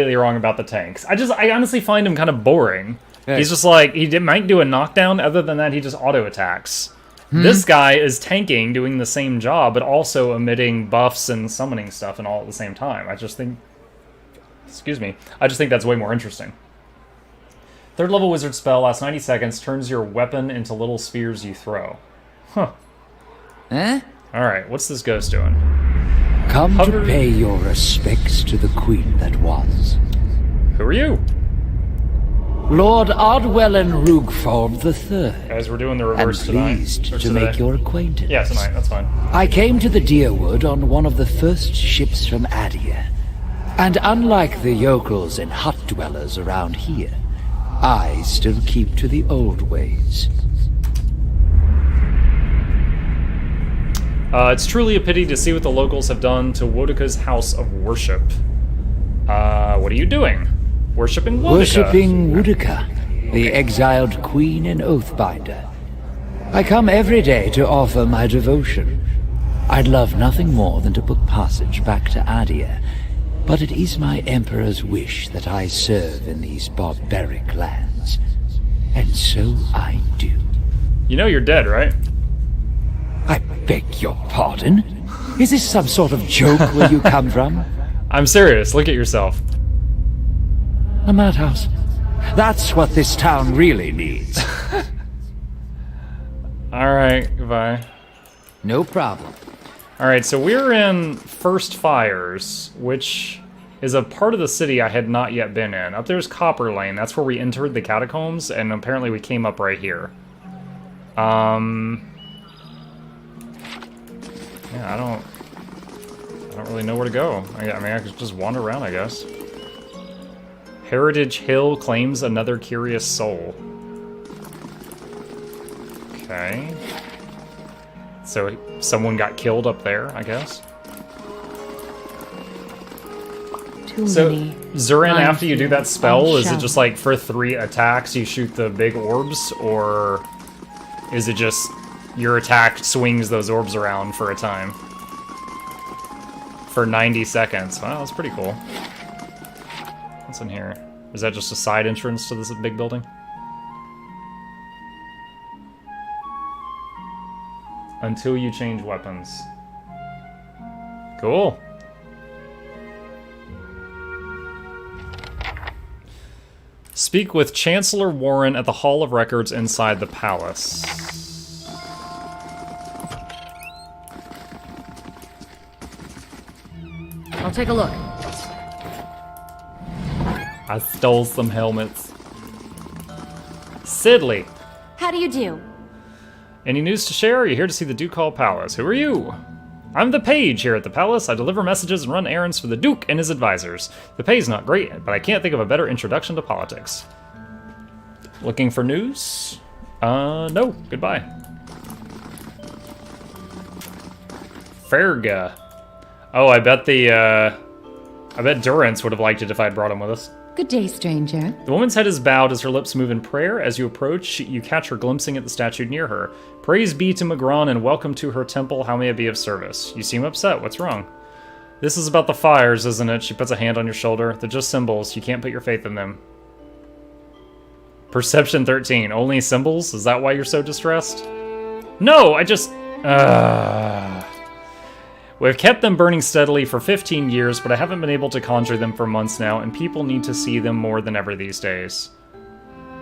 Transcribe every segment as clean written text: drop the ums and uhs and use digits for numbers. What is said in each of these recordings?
completely wrong about the tanks. I honestly find him kind of boring. Hey. He's just like, might do a knockdown, other than that he just auto-attacks. This guy is tanking, doing the same job, but also emitting buffs and summoning stuff and all at the same time. I just think... Excuse me. I just think that's way more interesting. Third level wizard spell lasts 90 seconds, turns your weapon into little spheres you throw. Huh. Eh? Alright, what's this ghost doing? Come to pay your respects to the queen that was. Who are you? Lord Ardwellen Rugford III. Guys, we're doing the reverse tonight. Pleased Or to today. make your acquaintance. Yeah, tonight, that's fine. I came to the Deerwood on one of the first ships from Adia. And unlike the yokels and hut dwellers around here, I still keep to the old ways. It's truly a pity to see what the locals have done to Wodika's house of worship. What are you doing? Worshipping Wodika? Worshipping Wodika, the exiled queen and oathbinder. I come every day to offer my devotion. I'd love nothing more than to book passage back to Adia, but it is my emperor's wish that I serve in these barbaric lands. And so I do. You know you're dead, right? I beg your pardon? Is this some sort of joke where you come from? I'm serious, look at yourself. A madhouse. That's what this town really needs. Alright, goodbye. No problem. Alright, so we're in First Fires, which is a part of the city I had not yet been in. Up there's Copper Lane, that's where we entered the catacombs, and apparently we came up right here. Yeah, I don't really know where to go. I mean, I could just wander around, I guess. Heritage Hill claims another curious soul. Okay. So, someone got killed up there, I guess. So, Zurin, after you do that spell, is it just like for 3 attacks you shoot the big orbs? Or is it just your attack swings those orbs around for a time? For 90 seconds. Wow, that's pretty cool. What's in here? Is that just a side entrance to this big building? Until you change weapons. Cool. Speak with Chancellor Warren at the Hall of Records inside the palace. I'll take a look. I stole some helmets. Sidley! How do you do? Any news to share? Are you here to see the Duke Hall Palace? Who are you? I'm the page here at the palace. I deliver messages and run errands for the Duke and his advisors. The pay's not great, but I can't think of a better introduction to politics. Looking for news? No. Goodbye. Ferga. Oh, I bet Durance would have liked it if I'd brought him with us. Good day, stranger. The woman's head is bowed as her lips move in prayer. As you approach, you catch her glimpsing at the statue near her. Praise be to Magron and welcome to her temple. How may I be of service? You seem upset. What's wrong? This is about the fires, isn't it? She puts a hand on your shoulder. They're just symbols. You can't put your faith in them. Perception 13. Only symbols? Is that why you're so distressed? No, I just... We've kept them burning steadily for 15 years, but I haven't been able to conjure them for months now, and people need to see them more than ever these days.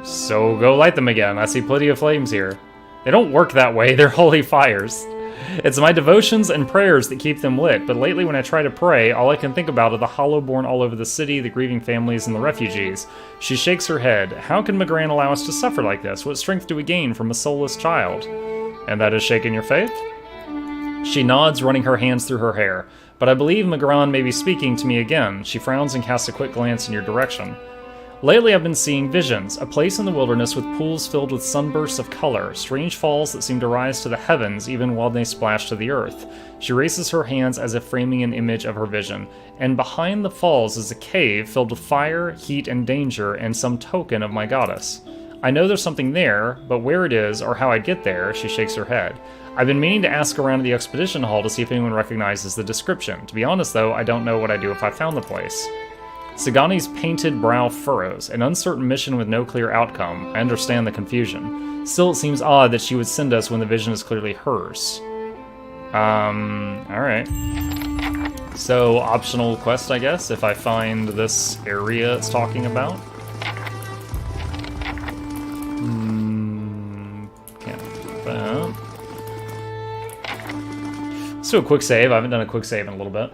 So go light them again. I see plenty of flames here. They don't work that way. They're holy fires. It's my devotions and prayers that keep them lit, but lately when I try to pray, all I can think about are the hollow-born all over the city, the grieving families, and the refugees. She shakes her head. How can Magran allow us to suffer like this? What strength do we gain from a soulless child? And that has shaken your faith? She nods, running her hands through her hair. But I believe Magran may be speaking to me again. She frowns and casts a quick glance in your direction. Lately I've been seeing visions, a place in the wilderness with pools filled with sunbursts of color, strange falls that seem to rise to the heavens even while they splash to the earth. She raises her hands as if framing an image of her vision, and behind the falls is a cave filled with fire, heat, and danger, and some token of my goddess. I know there's something there, but where it is or how I'd get there, she shakes her head. I've been meaning to ask around at the expedition hall to see if anyone recognizes the description. To be honest though, I don't know what I'd do if I found the place. Sagani's painted brow furrows. An uncertain mission with no clear outcome. I understand the confusion. Still, it seems odd that she would send us when the vision is clearly hers. Alright. So, optional quest, I guess, if I find this area it's talking about. Can't do that. Let's do a quick save. I haven't done a quick save in a little bit.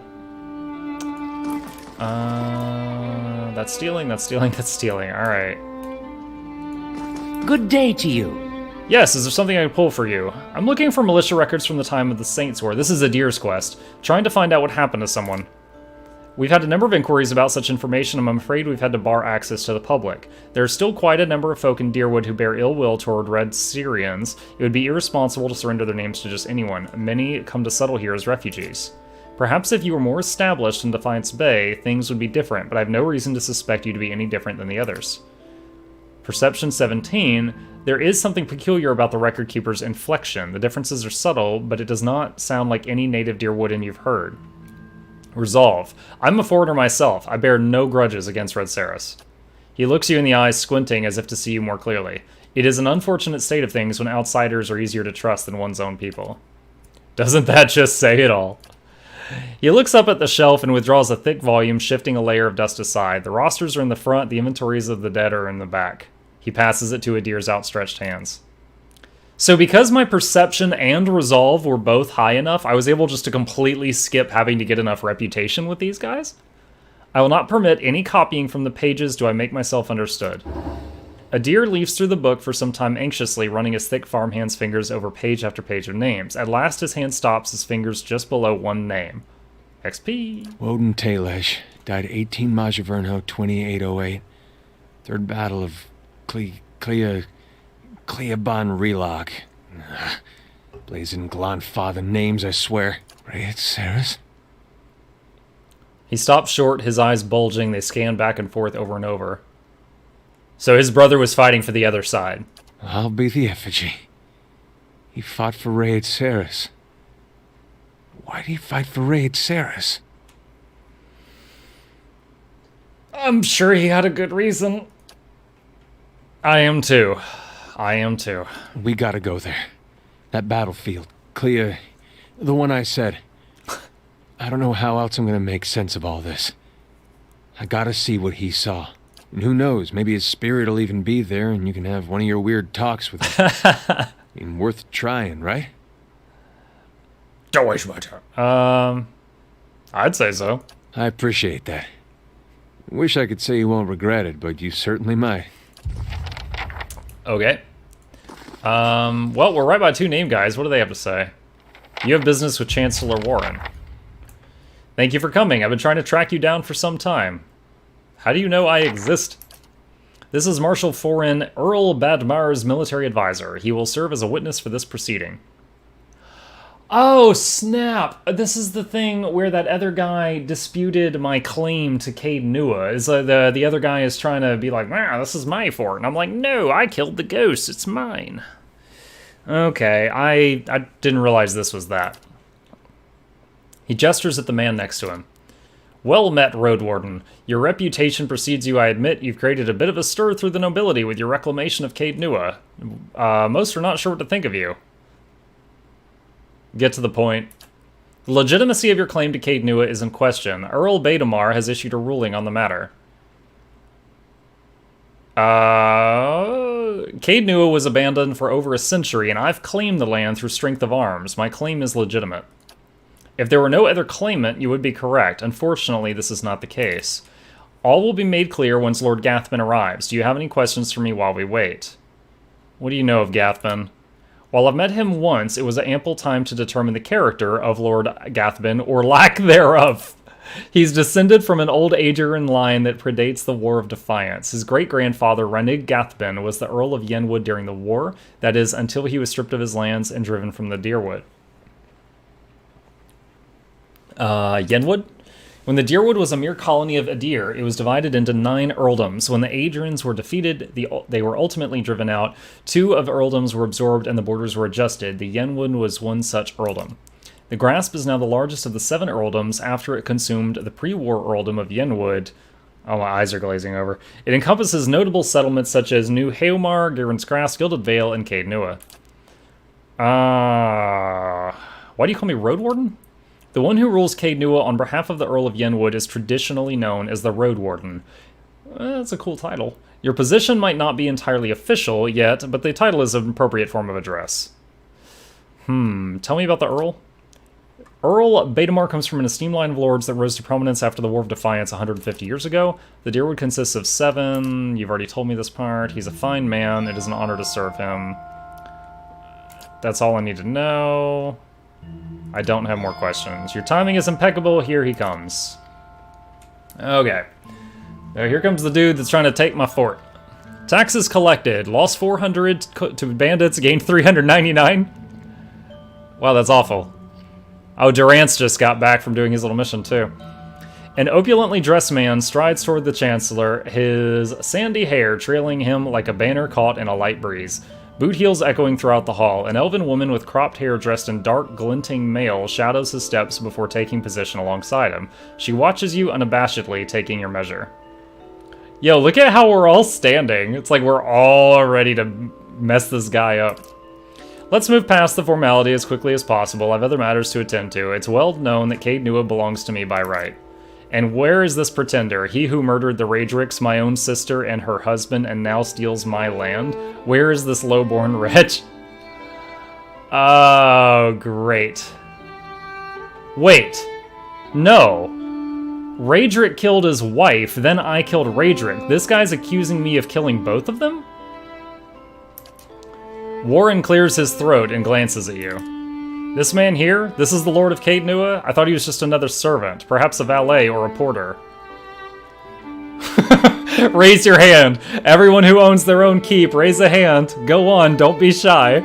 That's stealing, that's stealing, that's stealing. Alright. Good day to you. Yes, is there something I can pull for you? I'm looking for militia records from the time of the Saints' War. This is a Deer's quest. Trying to find out what happened to someone. We've had a number of inquiries about such information, and I'm afraid we've had to bar access to the public. There are still quite a number of folk in Deerwood who bear ill will toward Red Syrians. It would be irresponsible to surrender their names to just anyone. Many come to settle here as refugees. Perhaps if you were more established in Defiance Bay, things would be different, but I have no reason to suspect you to be any different than the others. Perception 17, there is something peculiar about the record keeper's inflection. The differences are subtle, but it does not sound like any native Deerwoodan you've heard. Resolve. I'm a foreigner myself. I bear no grudges against Red Saris. He looks you in the eyes, squinting as if to see you more clearly. It is an unfortunate state of things when outsiders are easier to trust than one's own people. Doesn't that just say it all? He looks up at the shelf and withdraws a thick volume, shifting a layer of dust aside. The rosters are in the front, the inventories of the dead are in the back. He passes it to Adir's outstretched hands. So because my perception and resolve were both high enough, I was able just to completely skip having to get enough reputation with these guys? I will not permit any copying from the pages. Do I make myself understood? Adir leafs through the book for some time anxiously, running his thick farmhand's fingers over page after page of names. At last his hand stops, his fingers just below one name. XP. Woden Talesh died 18 Majavernho 2808. Third Battle of Cleaban Relog. Blazing Glanfather names, I swear. Rayet Saris? He stops short, his eyes bulging. They scan back and forth over and over. So his brother was fighting for the other side. I'll be the effigy. He fought for Rayet Saris. Why'd he fight for Rayet Saris? I'm sure he had a good reason. I am too. We gotta go there. That battlefield. Clea... the one I said. I don't know how else I'm gonna make sense of all this. I gotta see what he saw. And who knows, maybe his spirit will even be there and you can have one of your weird talks with him. I mean, worth trying, right? I'd say so. I appreciate that. Wish I could say you won't regret it, but you certainly might. Okay. Well, we're right by two name guys. What do they have to say? You have business with Chancellor Warren. Thank you for coming. I've been trying to track you down for some time. How do you know I exist? This is Marshal Forin Earl Badmar's military advisor. He will serve as a witness for this proceeding. Oh, snap! This is the thing where that other guy disputed my claim to Cade Nua. Is the other guy is trying to be like, "Wow, this is my fort," and I'm like, "No, I killed the ghost. It's mine." Okay, I didn't realize this was that. He gestures at the man next to him. Well met, Road Warden. Your reputation precedes you, I admit. You've created a bit of a stir through the nobility with your reclamation of Cade Nua. Most are not sure what to think of you. Get to the point. The legitimacy of your claim to Cade Nua is in question. Earl Badamar has issued a ruling on the matter. Cade Nua was abandoned for over a century, and I've claimed the land through strength of arms. My claim is legitimate. If there were no other claimant, you would be correct. Unfortunately, this is not the case. All will be made clear once Lord Gathman arrives. Do you have any questions for me while we wait? What do you know of Gathman? While I've met him once, it was ample time to determine the character of Lord Gathman, or lack thereof. He's descended from an old Aegeran line that predates the War of Defiance. His great-grandfather, Ranig Gathban, was the Earl of Yenwood during the war, that is, until he was stripped of his lands and driven from the Deerwood. Yenwood? When the Deerwood was a mere colony of Adir, it was divided into 9 earldoms. When the Adrians were defeated, they were ultimately driven out. 2 of the earldoms were absorbed and the borders were adjusted. The Yenwood was one such earldom. The Grasp is now the largest of the 7 earldoms after it consumed the pre-war earldom of Yenwood, Oh, my eyes are glazing over. It encompasses notable settlements such as New Heomar, Gairen's Grass, Gilded Vale, and Caed Nua. Why do you call me Road Warden? The one who rules Caed Nua on behalf of the Earl of Yenwood is traditionally known as the Road Warden. That's a cool title. Your position might not be entirely official yet, but the title is an appropriate form of address. Tell me about the Earl. Earl Baedamar comes from an esteemed line of lords that rose to prominence after the War of Defiance 150 years ago. The Deerwood consists of 7. You've already told me this part. He's a fine man. It is an honor to serve him. That's all I need to know. I don't have more questions. Your timing is impeccable. Here he comes. Okay. Now here comes the dude that's trying to take my fort. Taxes collected. Lost 400 to bandits. Gained 399. Wow, that's awful. Oh, Durant's just got back from doing his little mission, too. An opulently dressed man strides toward the Chancellor, his sandy hair trailing him like a banner caught in a light breeze. Boot heels echoing throughout the hall. An elven woman with cropped hair dressed in dark, glinting mail shadows his steps before taking position alongside him. She watches you unabashedly, taking your measure. Yo, look at how we're all standing. It's like we're all ready to mess this guy up. Let's move past the formality as quickly as possible. I have other matters to attend to. It's well known that Caed Nua belongs to me by right. And where is this pretender? He who murdered the Raedrix, my own sister, and her husband, and now steals my land? Where is this low-born wretch? Oh, great. Wait. No. Raedric killed his wife, then I killed Raedric. This guy's accusing me of killing both of them? Warren clears his throat and glances at you. This man here? This is the Lord of Caed Nua? I thought he was just another servant, perhaps a valet or a porter. Raise your hand. Everyone who owns their own keep, raise a hand. Go on, don't be shy.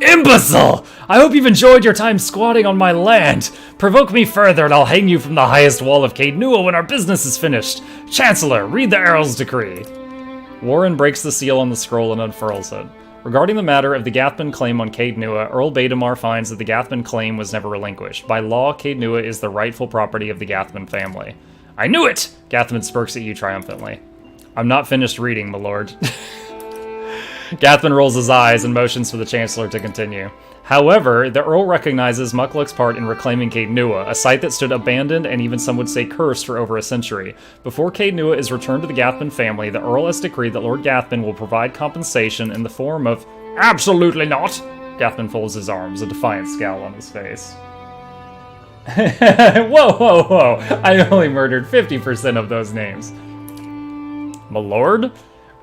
Imbecile! I hope you've enjoyed your time squatting on my land. Provoke me further and I'll hang you from the highest wall of Caed Nua when our business is finished. Chancellor, read the Earl's decree. Warren breaks the seal on the scroll and unfurls it. Regarding the matter of the Gathman claim on Caed Nua, Earl Baedamar finds that the Gathman claim was never relinquished. By law, Caed Nua is the rightful property of the Gathman family. I knew it! Gathman smirks at you triumphantly. I'm not finished reading, my lord. Gathman rolls his eyes and motions for the Chancellor to continue. However, the Earl recognizes Mukluk's part in reclaiming Caed Nua, a site that stood abandoned and even some would say cursed for over a century. Before Caed Nua is returned to the Gathman family, the Earl has decreed that Lord Gathman will provide compensation in the form of... Absolutely not! Gathman folds his arms, a defiant scowl on his face. Whoa, whoa, whoa! I only murdered 50% of those names. My lord?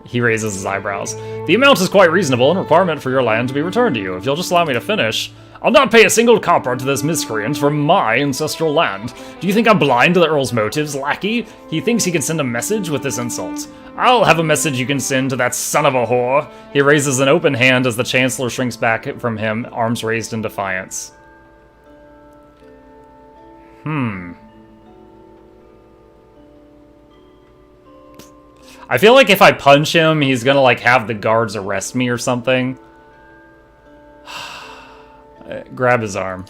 He raises his eyebrows. The amount is quite reasonable and requirement for your land to be returned to you. If you'll just allow me to finish, I'll not pay a single copper to this miscreant from my ancestral land. Do you think I'm blind to the Earl's motives, lackey? He thinks he can send a message with this insult. I'll have a message you can send to that son of a whore. He raises an open hand as the Chancellor shrinks back from him, arms raised in defiance. I feel like if I punch him, he's gonna, like, have the guards arrest me or something. Grab his arm.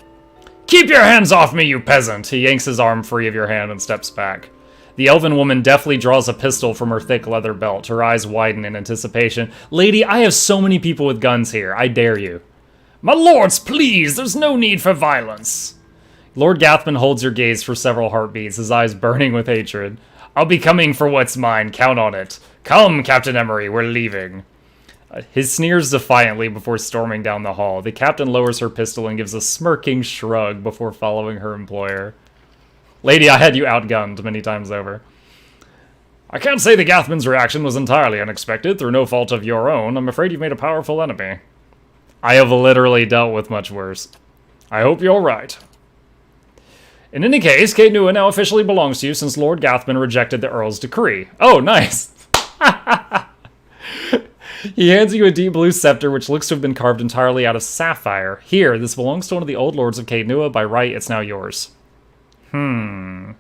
Keep your hands off me, you peasant! He yanks his arm free of your hand and steps back. The elven woman deftly draws a pistol from her thick leather belt. Her eyes widen in anticipation. Lady, I have so many people with guns here. I dare you. My lords, please! There's no need for violence! Lord Gathman holds your gaze for several heartbeats, his eyes burning with hatred. I'll be coming for what's mine, count on it. Come, Captain Emery, we're leaving. His sneers defiantly before storming down the hall. The captain lowers her pistol and gives a smirking shrug before following her employer. Lady, I had you outgunned many times over. I can't say the Gathman's reaction was entirely unexpected, through no fault of your own. I'm afraid you've made a powerful enemy. I have literally dealt with much worse. I hope you're right. In any case, Caed Nua now officially belongs to you since Lord Gathman rejected the Earl's decree. Oh, nice! He hands you a deep blue scepter which looks to have been carved entirely out of sapphire. Here, this belongs to one of the old lords of Caed Nua. By right, it's now yours. Wow,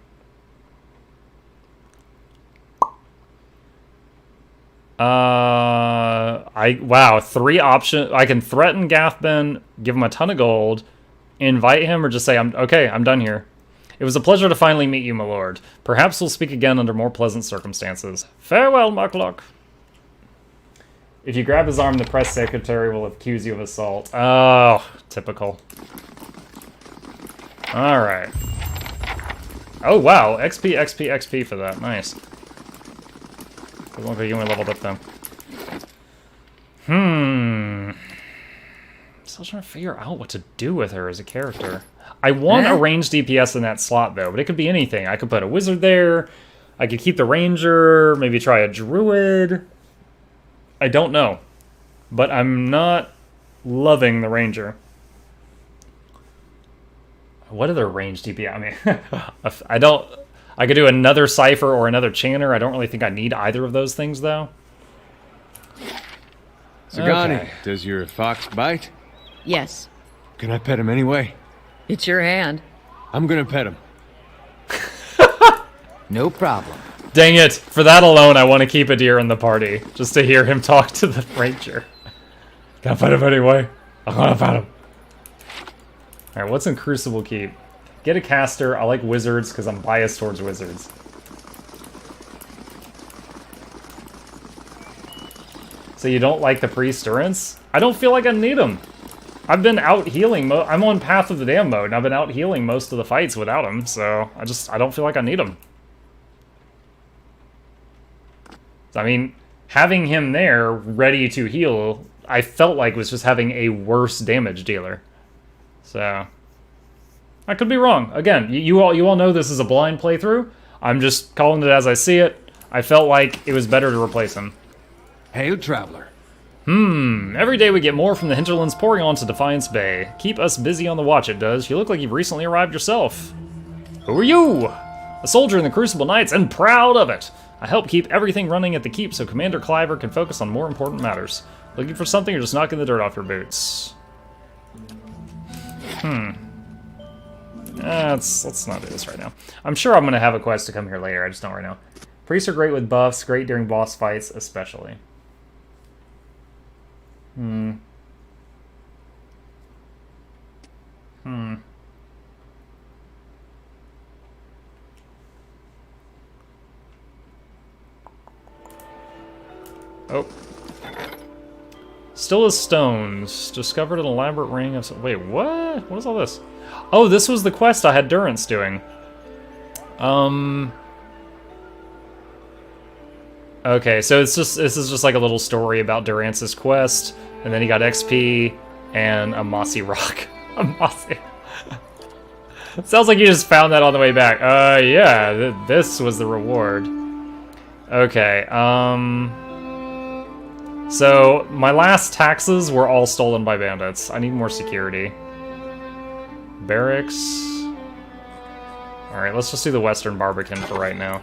3 options. I can threaten Gathman, give him a ton of gold, invite him, or just say, I'm done here. It was a pleasure to finally meet you, my lord. Perhaps we'll speak again under more pleasant circumstances. Farewell, Mukluk. If you grab his arm, the press secretary will accuse you of assault. Oh, typical. Alright. Oh, wow. XP, XP, XP for that. Nice. Doesn't look like you only leveled up, though. Still trying to figure out what to do with her as a character. I want a ranged DPS in that slot, though, but it could be anything. I could put a wizard there. I could keep the ranger. Maybe try a druid. I don't know. But I'm not loving the ranger. What other ranged DPS? I mean, I don't... I could do another cipher or another chanter. I don't really think I need either of those things, though. Sagani, Okay. does your fox bite? Yes. Can I pet him anyway? It's your hand. I'm gonna pet him. No problem. Dang it. For that alone, I want to keep a deer in the party. Just to hear him talk to the ranger. Gotta pet him anyway. I'm gonna pet him. Alright, what's in Crucible Keep? Get a caster. I like wizards because I'm biased towards wizards. So you don't like the priest Durance? I don't feel like I need him. I've been out healing. I'm on Path of the Damned mode, and I've been out healing most of the fights without him, so I don't feel like I need him. I mean, having him there, ready to heal, I felt like was just having a worse damage dealer. So, I could be wrong. Again, you all know this is a blind playthrough. I'm just calling it as I see it. I felt like it was better to replace him. Hail, traveler. Every day we get more from the hinterlands pouring onto Defiance Bay. Keep us busy on the watch, it does. You look like you've recently arrived yourself. Who are you? A soldier in the Crucible Knights, and proud of it. I help keep everything running at the keep so Commander Cliver can focus on more important matters. Looking for something or just knocking the dirt off your boots? Let's not do this right now. I'm sure I'm going to have a quest to come here later, I just don't right now. Priests are great with buffs, great during boss fights, especially. Oh. Still as stones. Discovered an elaborate ring of... Wait, what? What is all this? Oh, this was the quest I had Durance doing. Okay, so this is just like a little story about Durance's quest, and then he got XP and a mossy rock. A mossy... Sounds like you just found that on the way back. Yeah, this was the reward. Okay, so, my last taxes were all stolen by bandits. I need more security. Barracks. Alright, let's just do the Western Barbican for right now.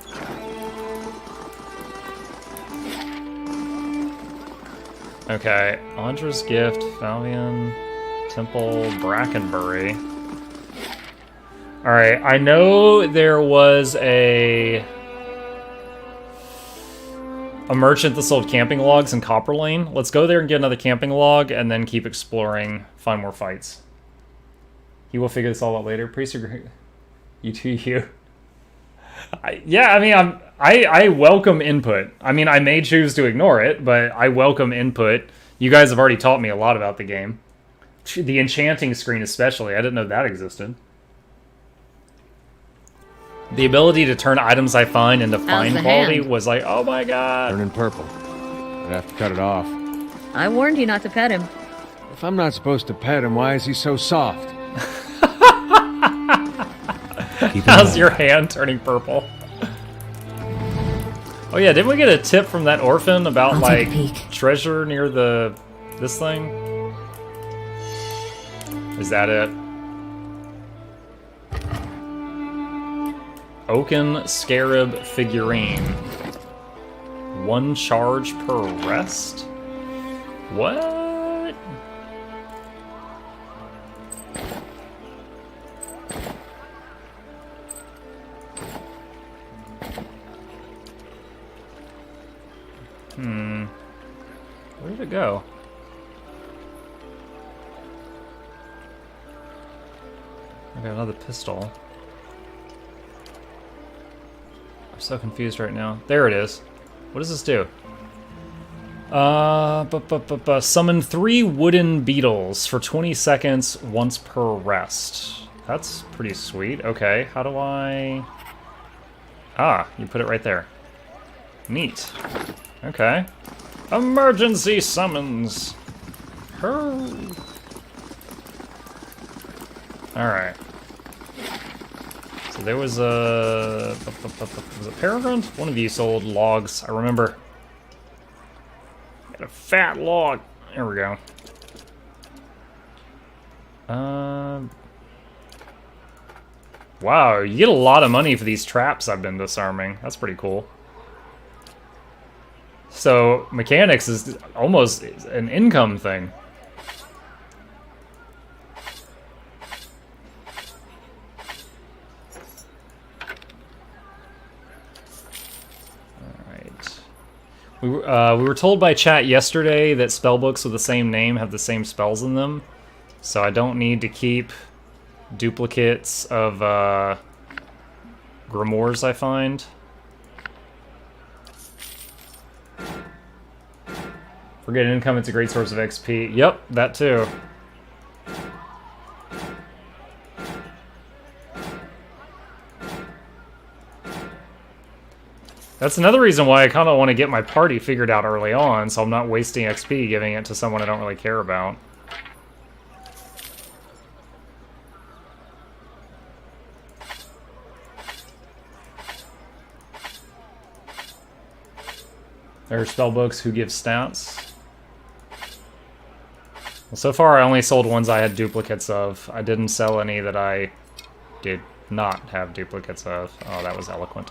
Okay, Andra's Gift, Falvian, Temple, Brackenbury. Alright, I know there was a merchant that sold camping logs in Copper Lane. Let's go there and get another camping log, and then keep exploring, find more fights. He will figure this all out later. Priest agree. You too, you. Yeah, I mean, I welcome input. I mean, I may choose to ignore it, but I welcome input. You guys have already taught me a lot about the game. The enchanting screen especially. I didn't know that existed. The ability to turn items I find into fine quality hand? was like, oh my god. Turning purple. I'd have to cut it off. I warned you not to pet him. If I'm not supposed to pet him, why is he so soft? How's your hand turning purple? Oh yeah, didn't we get a tip from that orphan about, I'll like, take a peek. treasure near this thing? Is that it? Oaken Scarab figurine. 1 charge per rest? What? Where did it go? I got another pistol. I'm so confused right now. There it is. What does this do? Summon 3 wooden beetles for 20 seconds once per rest. That's pretty sweet. Okay, how do I... Ah, you put it right there. Neat. Okay. Emergency summons! Alright. So there was a... Was it Peregrine? One of you sold logs, I remember. Got a fat log. There we go. Wow, you get a lot of money for these traps I've been disarming. That's pretty cool. So, mechanics is almost an income thing. Alright. We were told by chat yesterday that spellbooks with the same name have the same spells in them. So I don't need to keep duplicates of grimoires I find. Forget income, it's a great source of XP. Yep, that too. That's another reason why I kind of want to get my party figured out early on, so I'm not wasting XP giving it to someone I don't really care about. There are spellbooks who give stats. Well, so far I only sold ones I had duplicates of. I didn't sell any that I did not have duplicates of. Oh, that was eloquent.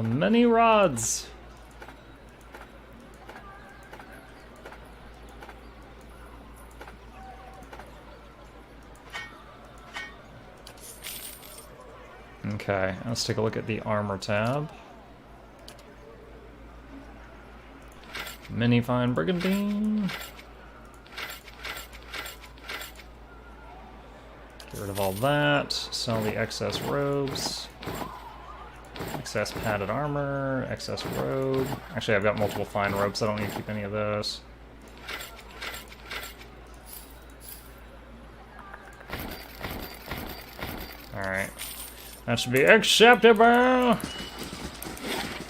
Many rods. Okay, let's take a look at the armor tab. Mini fine brigandine. Get rid of all that. Sell the excess robes. Excess padded armor. Excess robe. Actually, I've got multiple fine robes. I don't need to keep any of those. Alright. That should be acceptable!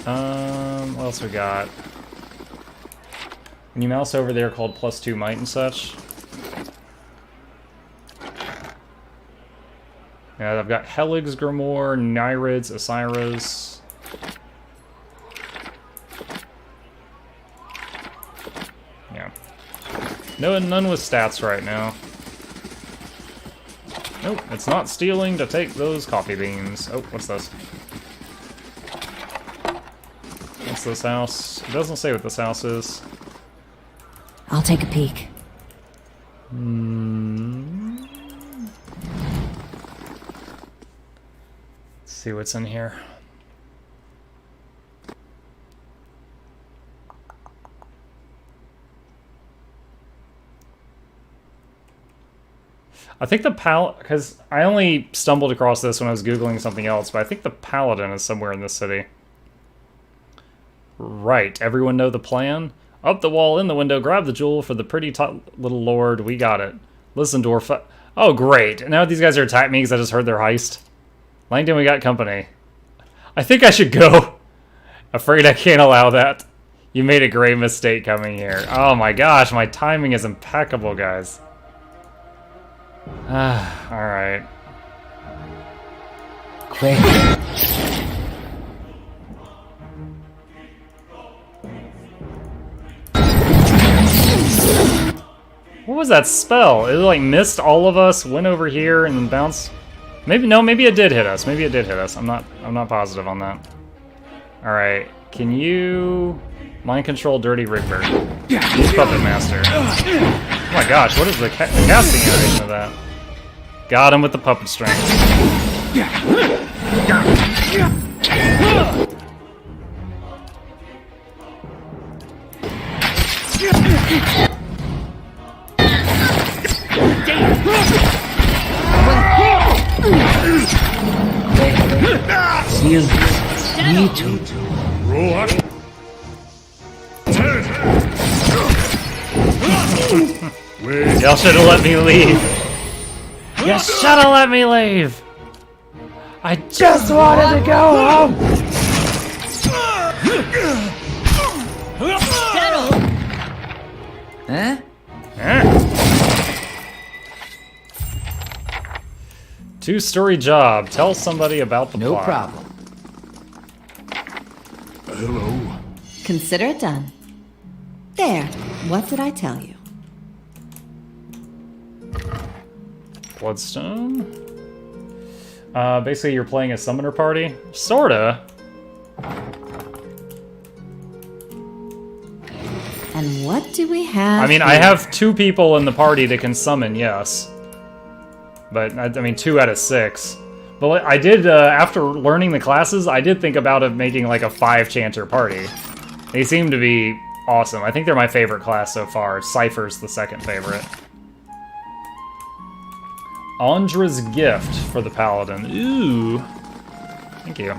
What else we got? When you mouse over there called +2 might and such. Yeah, I've got Helig's Grimoire, Nyrid's, Asira's. Yeah. No, none with stats right now. Nope, it's not stealing to take those coffee beans. Oh, what's this? What's this house? It doesn't say what this house is. I'll take a peek. Let's see what's in here. I think the because I only stumbled across this when I was Googling something else, but I think the Paladin is somewhere in this city. Right, everyone know the plan? Up the wall, in the window, grab the jewel for the pretty little lord, we got it. Listen, dwarf. Oh, great. Now these guys are attacking me because I just heard their heist. Langdon, we got company. I think I should go. Afraid I can't allow that. You made a great mistake coming here. Oh my gosh, my timing is impeccable, guys. Alright. Quick. What was that spell? It like missed all of us, went over here, and then bounced. Maybe no, maybe it did hit us. Maybe it did hit us. I'm not positive on that. Alright. Can you mind control Dirty Rigber? He's Puppet Master. Oh my gosh, what is the casting animation of that? Got him with the puppet strength. feel me too. Y'all should have let me leave. You should have let me leave. I just wanted to go home. Settle. Huh? Two-story job. Tell somebody about the No plot. problem. Consider it done. There. What did I tell you? Bloodstone. Basically, you're playing a summoner party. Sorta. And what do we have? I mean, I here? have 2 people in the party that can summon, yes. But, I mean, 2 out of 6. But I did, after learning the classes, I did think about making, like, a 5-chanter party. They seem to be awesome. I think they're my favorite class so far. Cypher's the second favorite. Andra's Gift for the Paladin. Ooh. Thank you.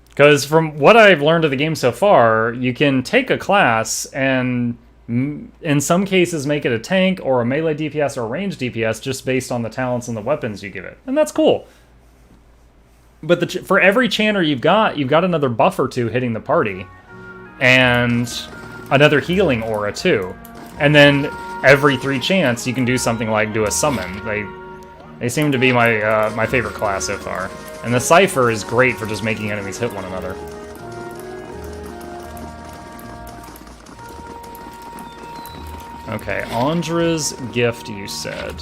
Because from what I've learned of the game so far, you can take a class and in some cases make it a tank or a melee DPS or a range DPS just based on the talents and the weapons you give it. And that's cool. But for every chanter you've got another buff or 2 hitting the party. And another healing aura too. And then every 3 chants you can do something like do a summon. They seem to be my my favorite class so far. And the Cypher is great for just making enemies hit one another. Okay, Andra's Gift, you said.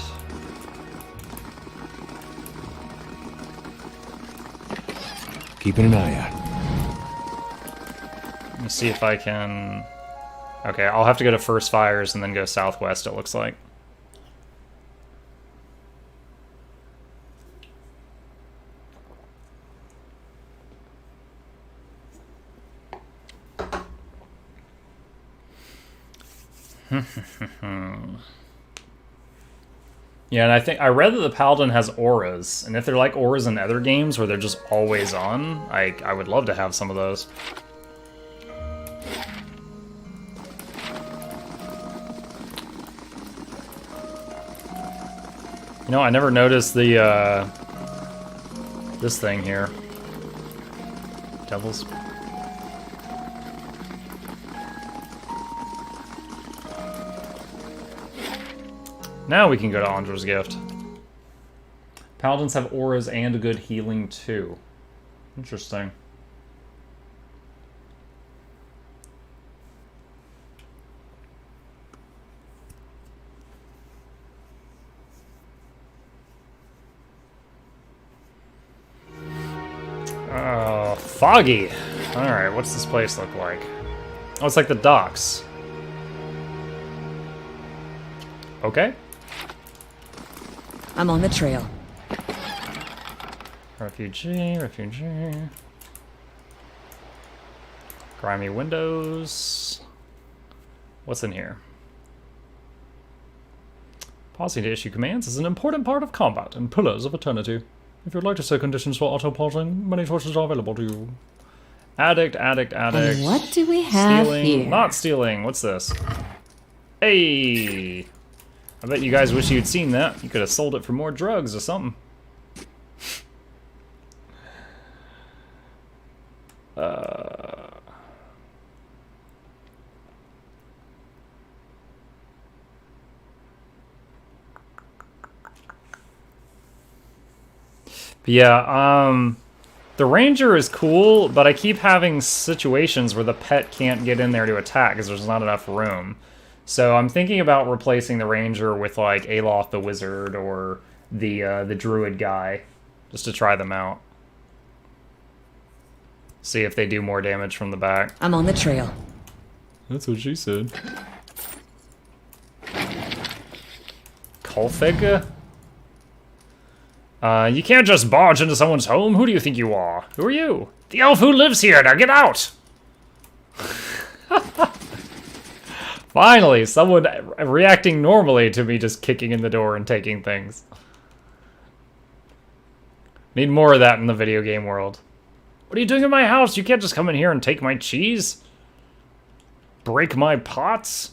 Keeping an eye out. Let me see if I can... Okay, I'll have to go to First Fires and then go southwest, it looks like. Yeah, and I read that the Paladin has auras, and if they're like auras in other games where they're just always on, I would love to have some of those. You know, I never noticed the this thing here. Devils. Now we can go to Andra's Gift. Paladins have auras and a good healing too. Interesting. Oh, foggy. Alright, what's this place look like? Oh, it's like the docks. Okay. I'm on the trail. Refugee. Grimy windows. What's in here? Pausing to issue commands is an important part of combat and Pillars of Eternity. If you'd like to set conditions for auto-pausing, many choices are available to you. Addict. And what do we have stealing, here? Not stealing. What's this? Hey! I bet you guys wish you'd seen that. You could have sold it for more drugs or something. Yeah, the ranger is cool, but I keep having situations where the pet can't get in there to attack because there's not enough room. So I'm thinking about replacing the ranger with like Aloth the wizard or the druid guy, just to try them out. See if they do more damage from the back. I'm on the trail. That's what she said. Kolfig? You can't just barge into someone's home. Who do you think you are? Who are you? The elf who lives here. Now get out! Finally, someone reacting normally to me just kicking in the door and taking things. Need more of that in the video game world. What are you doing in my house? You can't just come in here and take my cheese. Break my pots.